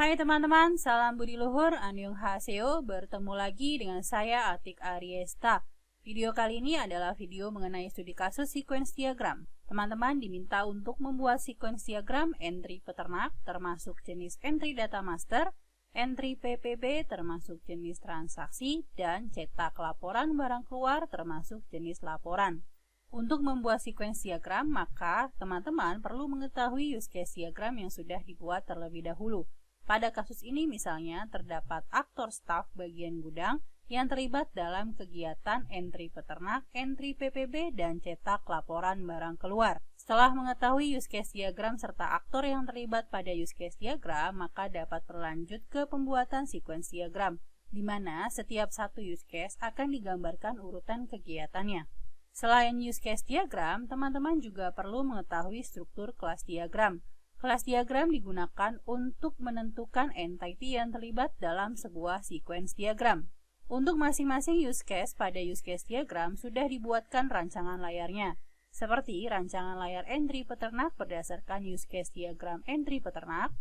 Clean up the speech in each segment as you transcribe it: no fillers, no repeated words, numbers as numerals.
Hai teman-teman, salam budi luhur, annyeonghaseyo. Bertemu lagi dengan saya Atik Ariesta. Video kali ini adalah video mengenai studi kasus sequence diagram. Teman-teman diminta untuk membuat sequence diagram entry peternak termasuk jenis entry data master, entry PPB termasuk jenis transaksi, dan cetak laporan barang keluar termasuk jenis laporan. Untuk membuat sequence diagram, maka teman-teman perlu mengetahui use case diagram yang sudah dibuat terlebih dahulu. Pada kasus ini misalnya terdapat aktor staf bagian gudang yang terlibat dalam kegiatan entry peternak, entry PPB, dan cetak laporan barang keluar. Setelah mengetahui use case diagram serta aktor yang terlibat pada use case diagram, maka dapat berlanjut ke pembuatan sequence diagram, di mana setiap satu use case akan digambarkan urutan kegiatannya. Selain use case diagram, teman-teman juga perlu mengetahui struktur kelas diagram. Kelas diagram digunakan untuk menentukan entity yang terlibat dalam sebuah sequence diagram. Untuk masing-masing use case pada use case diagram sudah dibuatkan rancangan layarnya, seperti rancangan layar entry peternak berdasarkan use case diagram entry peternak,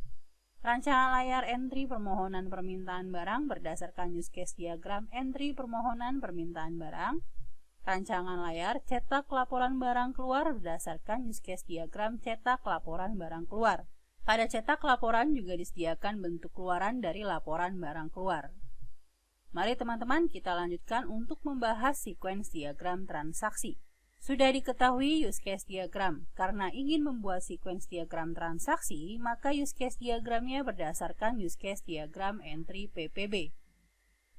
rancangan layar entry permohonan permintaan barang berdasarkan use case diagram entry permohonan permintaan barang, rancangan layar cetak laporan barang keluar berdasarkan use case diagram cetak laporan barang keluar. Pada cetak laporan juga disediakan bentuk keluaran dari laporan barang keluar. Mari teman-teman kita lanjutkan untuk membahas sequence diagram transaksi. Sudah diketahui use case diagram. Karena ingin membuat sequence diagram transaksi, maka use case diagramnya berdasarkan use case diagram entry PPB.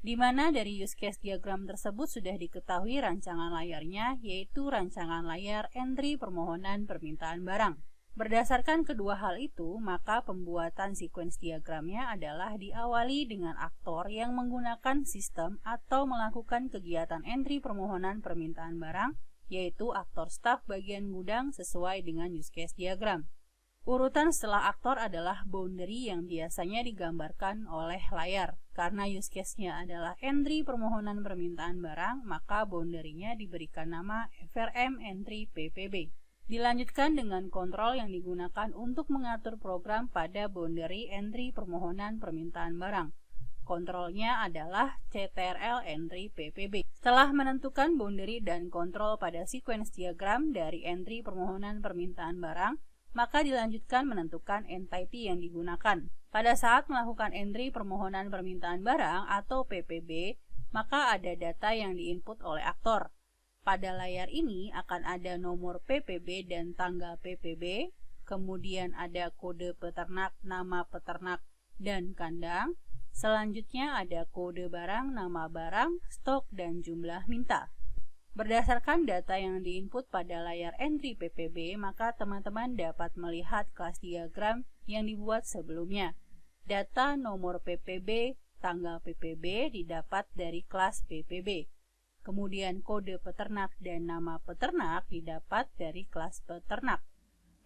Di mana dari use case diagram tersebut sudah diketahui rancangan layarnya, yaitu rancangan layar entry permohonan permintaan barang. Berdasarkan kedua hal itu, maka pembuatan sequence diagramnya adalah diawali dengan aktor yang menggunakan sistem atau melakukan kegiatan entry permohonan permintaan barang, yaitu aktor staf bagian gudang sesuai dengan use case diagram. Urutan setelah aktor adalah boundary yang biasanya digambarkan oleh layar. Karena use case-nya adalah entry permohonan permintaan barang, maka boundary-nya diberikan nama FRM entry PPB. Dilanjutkan dengan kontrol yang digunakan untuk mengatur program pada boundary entry permohonan permintaan barang. Kontrolnya adalah CTRL entry PPB. Setelah menentukan boundary dan kontrol pada sequence diagram dari entry permohonan permintaan barang, maka dilanjutkan menentukan entity yang digunakan. Pada saat melakukan entry permohonan permintaan barang atau PPB, maka ada data yang diinput oleh aktor. Pada layar ini akan ada nomor PPB dan tanggal PPB, kemudian ada kode peternak, nama peternak, dan kandang. Selanjutnya ada kode barang, nama barang, stok, dan jumlah minta. Berdasarkan data yang diinput pada layar entry PPB, maka teman-teman dapat melihat kelas diagram yang dibuat sebelumnya. Data nomor PPB, tanggal PPB didapat dari kelas PPB. Kemudian kode peternak dan nama peternak didapat dari kelas peternak.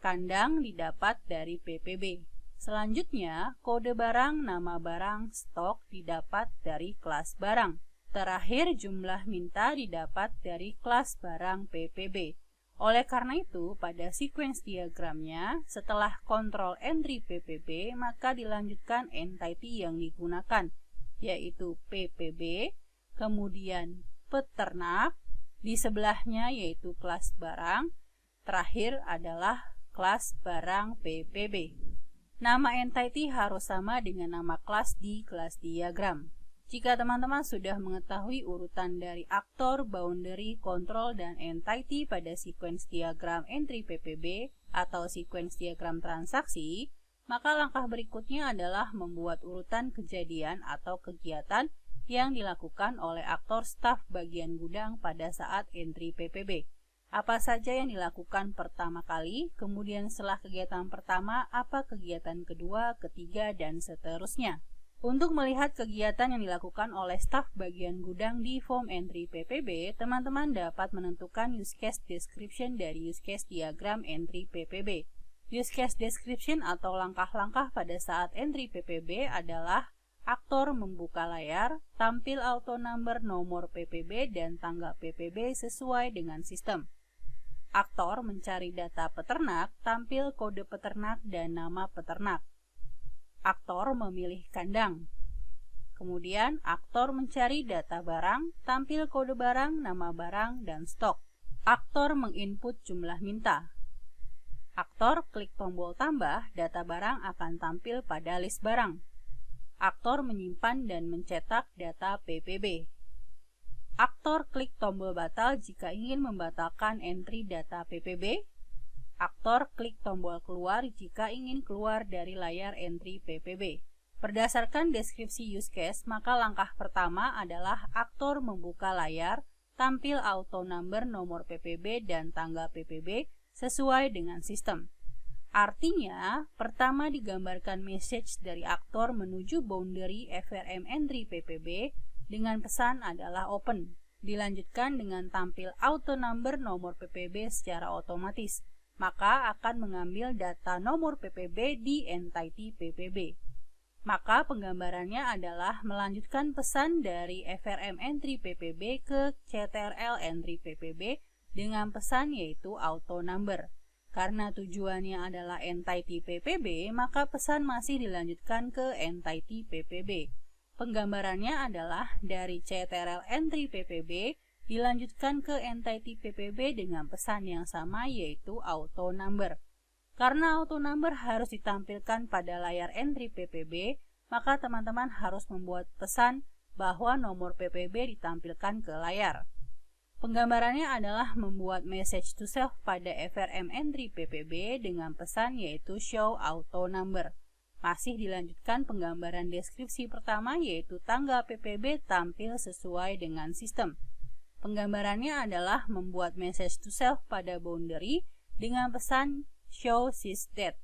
Kandang didapat dari PPB. Selanjutnya, kode barang, nama barang, stok didapat dari kelas barang. Terakhir, jumlah minta didapat dari kelas barang PPB. Oleh karena itu, pada sequence diagramnya, setelah kontrol entry PPB, maka dilanjutkan entity yang digunakan, yaitu PPB, kemudian peternak, di sebelahnya yaitu kelas barang, terakhir adalah kelas barang PPB. Nama entity harus sama dengan nama kelas di kelas diagram. Jika teman-teman sudah mengetahui urutan dari aktor, boundary, kontrol, dan entity pada sequence diagram entry PPB atau sequence diagram transaksi, maka langkah berikutnya adalah membuat urutan kejadian atau kegiatan yang dilakukan oleh aktor staf bagian gudang pada saat entry PPB. Apa saja yang dilakukan pertama kali, kemudian setelah kegiatan pertama, apa kegiatan kedua, ketiga, dan seterusnya. Untuk melihat kegiatan yang dilakukan oleh staf bagian gudang di form entry PPB, teman-teman dapat menentukan use case description dari use case diagram entry PPB. Use case description atau langkah-langkah pada saat entry PPB adalah aktor membuka layar, tampil auto number nomor PPB dan tanggal PPB sesuai dengan sistem. Aktor mencari data peternak, tampil kode peternak dan nama peternak. aktor memilih kandang. Kemudian, aktor mencari data barang, tampil kode barang, nama barang, dan stok. Aktor menginput jumlah minta. Aktor klik tombol tambah, data barang akan tampil pada list barang. Aktor menyimpan dan mencetak data PPB. Aktor klik tombol batal jika ingin membatalkan entry data PPB. Aktor klik tombol keluar jika ingin keluar dari layar entry PPB. Berdasarkan deskripsi use case, maka langkah pertama adalah aktor membuka layar, tampil auto number nomor PPB dan tanggal PPB sesuai dengan sistem. Artinya, pertama digambarkan message dari aktor menuju boundary FRM entry PPB dengan pesan adalah open. Dilanjutkan dengan tampil auto number nomor PPB secara otomatis, maka akan mengambil data nomor PPB di entity PPB. Maka penggambarannya adalah melanjutkan pesan dari FRM entry PPB ke CTRL entry PPB dengan pesan yaitu auto number. Karena tujuannya adalah entity PPB, maka pesan masih dilanjutkan ke entity PPB. Penggambarannya adalah dari CTRL entry PPB dilanjutkan ke entity PPB dengan pesan yang sama yaitu auto number. Karena auto number harus ditampilkan pada layar entry PPB, maka teman-teman harus membuat pesan bahwa nomor PPB ditampilkan ke layar. Penggambarannya adalah membuat message to self pada FRM entry PPB dengan pesan yaitu show auto number. Masih dilanjutkan penggambaran deskripsi pertama yaitu tanggal PPB tampil sesuai dengan sistem. Penggambarannya adalah membuat message to self pada boundary dengan pesan show sysdate.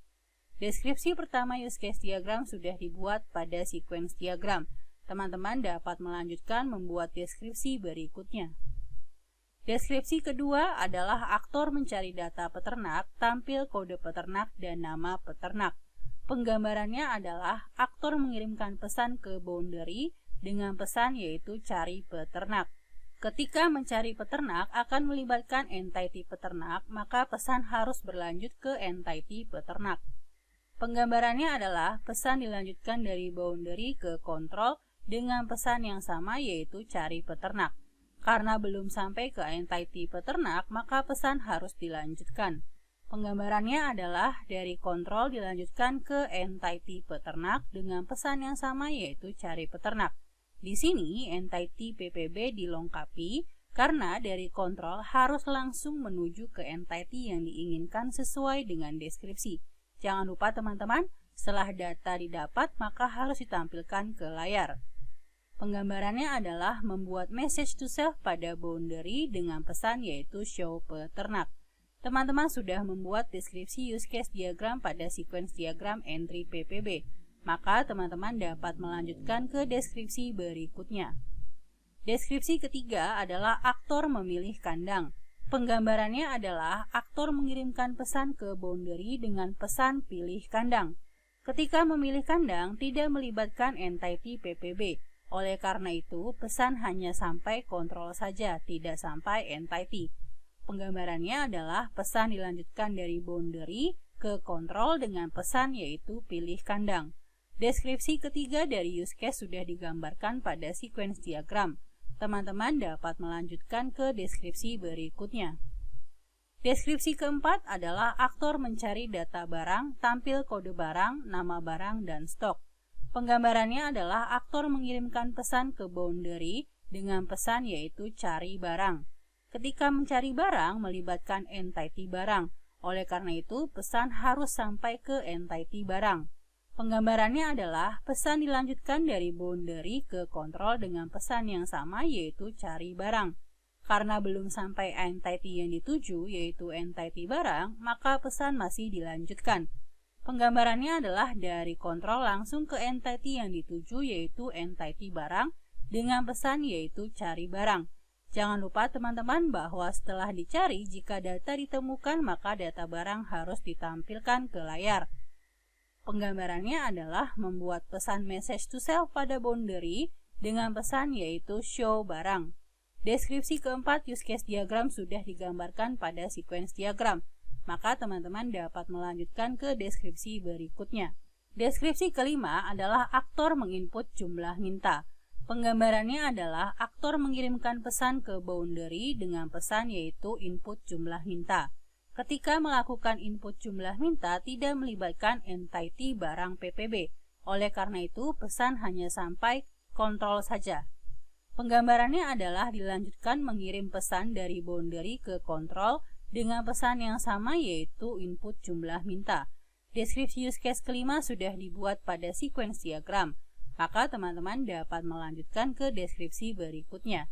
Deskripsi pertama use case diagram sudah dibuat pada sequence diagram. Teman-teman dapat melanjutkan membuat deskripsi berikutnya. Deskripsi kedua adalah aktor mencari data peternak, tampil kode peternak dan nama peternak. Penggambarannya adalah aktor mengirimkan pesan ke boundary dengan pesan yaitu cari peternak. Ketika mencari peternak akan melibatkan entity peternak, maka pesan harus berlanjut ke entity peternak. Penggambarannya adalah pesan dilanjutkan dari boundary ke control dengan pesan yang sama yaitu cari peternak. Karena belum sampai ke entity peternak, maka pesan harus dilanjutkan. Penggambarannya adalah dari control dilanjutkan ke entity peternak dengan pesan yang sama yaitu cari peternak. Di sini entity PPB dilengkapi karena dari kontrol harus langsung menuju ke entity yang diinginkan sesuai dengan deskripsi. Jangan lupa teman-teman, setelah data didapat maka harus ditampilkan ke layar. Penggambarannya adalah membuat message to self pada boundary dengan pesan yaitu show peternak. Teman-teman sudah membuat deskripsi use case diagram pada sequence diagram entry PPB. Maka teman-teman dapat melanjutkan ke deskripsi berikutnya. Deskripsi ketiga adalah aktor memilih kandang. Penggambarannya adalah aktor mengirimkan pesan ke boundary dengan pesan pilih kandang. Ketika memilih kandang tidak melibatkan entity PPB. Oleh karena itu, pesan hanya sampai kontrol saja, tidak sampai entity. Penggambarannya adalah pesan dilanjutkan dari boundary ke kontrol dengan pesan yaitu pilih kandang. Deskripsi ketiga dari use case sudah digambarkan pada sequence diagram. Teman-teman dapat melanjutkan ke deskripsi berikutnya. Deskripsi keempat adalah aktor mencari data barang, tampil kode barang, nama barang, dan stok. Penggambarannya adalah aktor mengirimkan pesan ke boundary dengan pesan yaitu cari barang. Ketika mencari barang melibatkan entity barang. Oleh karena itu, pesan harus sampai ke entity barang. Penggambarannya adalah pesan dilanjutkan dari boundary ke kontrol dengan pesan yang sama yaitu cari barang. Karena belum sampai entity yang dituju yaitu entity barang, maka pesan masih dilanjutkan. Penggambarannya adalah dari kontrol langsung ke entity yang dituju yaitu entity barang dengan pesan yaitu cari barang. Jangan lupa teman-teman bahwa setelah dicari jika data ditemukan maka data barang harus ditampilkan ke layar. Penggambarannya adalah membuat pesan message to self pada boundary dengan pesan yaitu show barang. Deskripsi keempat use case diagram sudah digambarkan pada sequence diagram. Maka teman-teman dapat melanjutkan ke deskripsi berikutnya. Deskripsi kelima adalah aktor menginput jumlah minta. Penggambarannya adalah aktor mengirimkan pesan ke boundary dengan pesan yaitu input jumlah minta. Ketika melakukan input jumlah minta tidak melibatkan entity barang PPB. Oleh karena itu, pesan hanya sampai kontrol saja. Penggambarannya adalah dilanjutkan mengirim pesan dari boundary ke kontrol dengan pesan yang sama yaitu input jumlah minta. Deskripsi use case kelima sudah dibuat pada sequence diagram, maka teman-teman dapat melanjutkan ke deskripsi berikutnya.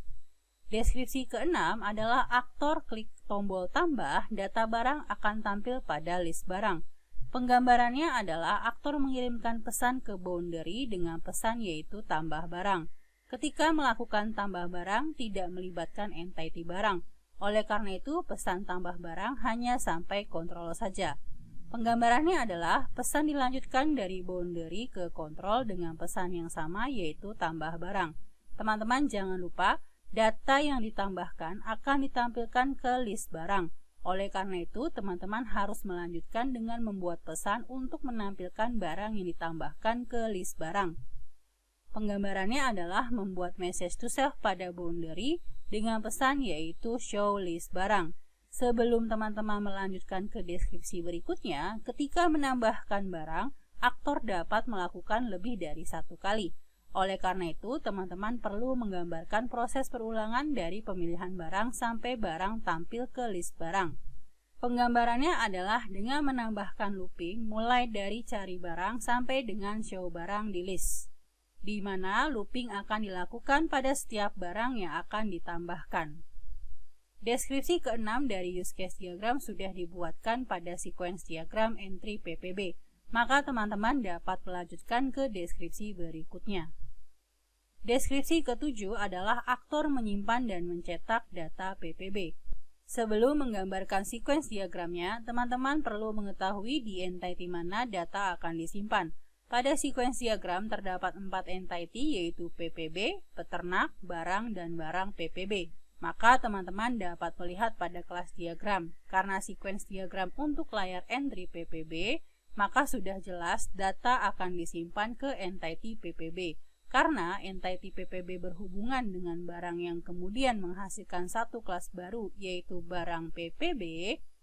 Deskripsi keenam adalah aktor klik tombol tambah, data barang akan tampil pada list barang. Penggambarannya adalah aktor mengirimkan pesan ke boundary dengan pesan yaitu tambah barang. Ketika melakukan tambah barang tidak melibatkan entity barang. Oleh karena itu, pesan tambah barang hanya sampai kontrol saja. Penggambarannya adalah pesan dilanjutkan dari boundary ke kontrol dengan pesan yang sama yaitu tambah barang. Teman-teman jangan lupa, data yang ditambahkan akan ditampilkan ke list barang. Oleh karena itu, teman-teman harus melanjutkan dengan membuat pesan untuk menampilkan barang yang ditambahkan ke list barang. Penggambarannya adalah membuat message to self pada boundary dengan pesan yaitu show list barang. Sebelum teman-teman melanjutkan ke deskripsi berikutnya, ketika menambahkan barang, aktor dapat melakukan lebih dari satu kali. Oleh karena itu, teman-teman perlu menggambarkan proses perulangan dari pemilihan barang sampai barang tampil ke list barang. Penggambarannya adalah dengan menambahkan looping mulai dari cari barang sampai dengan show barang di list, di mana looping akan dilakukan pada setiap barang yang akan ditambahkan. Deskripsi keenam dari use case diagram sudah dibuatkan pada sequence diagram entry PPB, maka teman-teman dapat melanjutkan ke deskripsi berikutnya. Deskripsi ketujuh adalah aktor menyimpan dan mencetak data PPB. Sebelum menggambarkan sequence diagramnya, teman-teman perlu mengetahui di entity mana data akan disimpan. Pada sequence diagram terdapat 4 entity yaitu PPB, peternak, barang, dan barang PPB. Maka teman-teman dapat melihat pada kelas diagram, karena sequence diagram untuk layar entry PPB, maka sudah jelas data akan disimpan ke entity PPB. Karena entity PPB berhubungan dengan barang yang kemudian menghasilkan satu kelas baru yaitu barang PPB,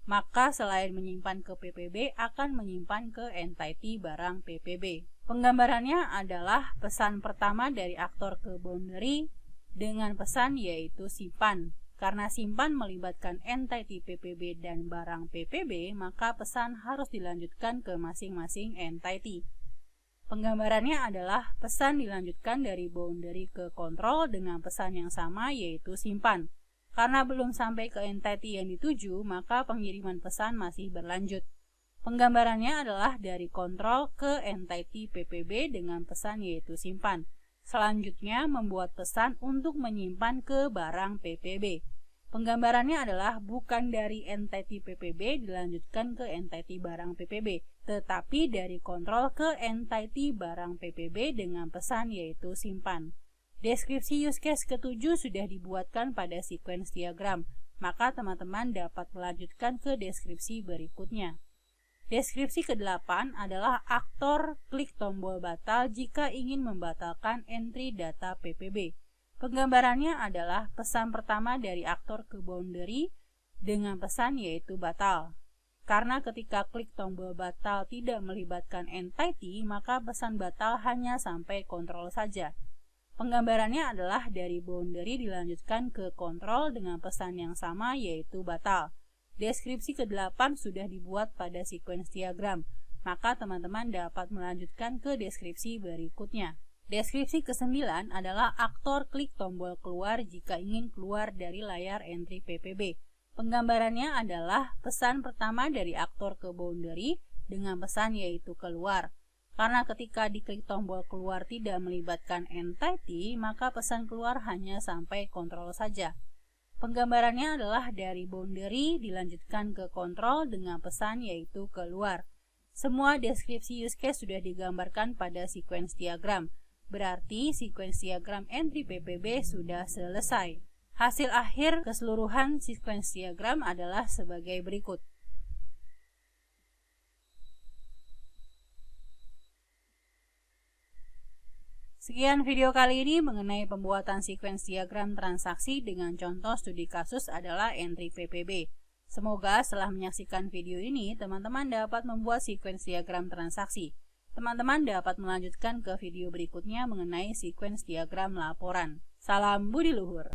maka selain menyimpan ke PPB akan menyimpan ke entity barang PPB. Penggambarannya adalah pesan pertama dari aktor ke boundary dengan pesan yaitu simpan. Karena simpan melibatkan entity PPB dan barang PPB, maka pesan harus dilanjutkan ke masing-masing entity. Penggambarannya adalah pesan dilanjutkan dari boundary ke kontrol dengan pesan yang sama yaitu simpan. Karena belum sampai ke entity yang dituju, maka pengiriman pesan masih berlanjut. Penggambarannya adalah dari kontrol ke entity PPB dengan pesan yaitu simpan. Selanjutnya membuat pesan untuk menyimpan ke barang PPB. Penggambarannya adalah bukan dari entity PPB dilanjutkan ke entity barang PPB, tetapi dari kontrol ke entity barang PPB dengan pesan yaitu simpan. Deskripsi use case ketujuh sudah dibuatkan pada sequence diagram, maka teman-teman dapat melanjutkan ke deskripsi berikutnya. Deskripsi ke-8 adalah aktor klik tombol batal jika ingin membatalkan entry data PPB. Penggambarannya adalah pesan pertama dari aktor ke boundary dengan pesan yaitu batal. Karena ketika klik tombol batal tidak melibatkan entity, maka pesan batal hanya sampai kontrol saja. Penggambarannya adalah dari boundary dilanjutkan ke kontrol dengan pesan yang sama yaitu batal. Deskripsi ke-8 sudah dibuat pada sequence diagram, maka teman-teman dapat melanjutkan ke deskripsi berikutnya. Deskripsi ke-9 adalah aktor klik tombol keluar jika ingin keluar dari layar entry PPB. Penggambarannya adalah pesan pertama dari aktor ke boundary dengan pesan yaitu keluar. Karena ketika diklik tombol keluar tidak melibatkan entity, maka pesan keluar hanya sampai kontrol saja. Penggambarannya adalah dari boundary dilanjutkan ke kontrol dengan pesan yaitu keluar. Semua deskripsi use case sudah digambarkan pada sequence diagram. Berarti sequence diagram entry PPB sudah selesai. Hasil akhir keseluruhan sequence diagram adalah sebagai berikut. Sekian video kali ini mengenai pembuatan sequence diagram transaksi dengan contoh studi kasus adalah entry PPB. Semoga setelah menyaksikan video ini, teman-teman dapat membuat sequence diagram transaksi. Teman-teman dapat melanjutkan ke video berikutnya mengenai sequence diagram laporan. Salam budi luhur.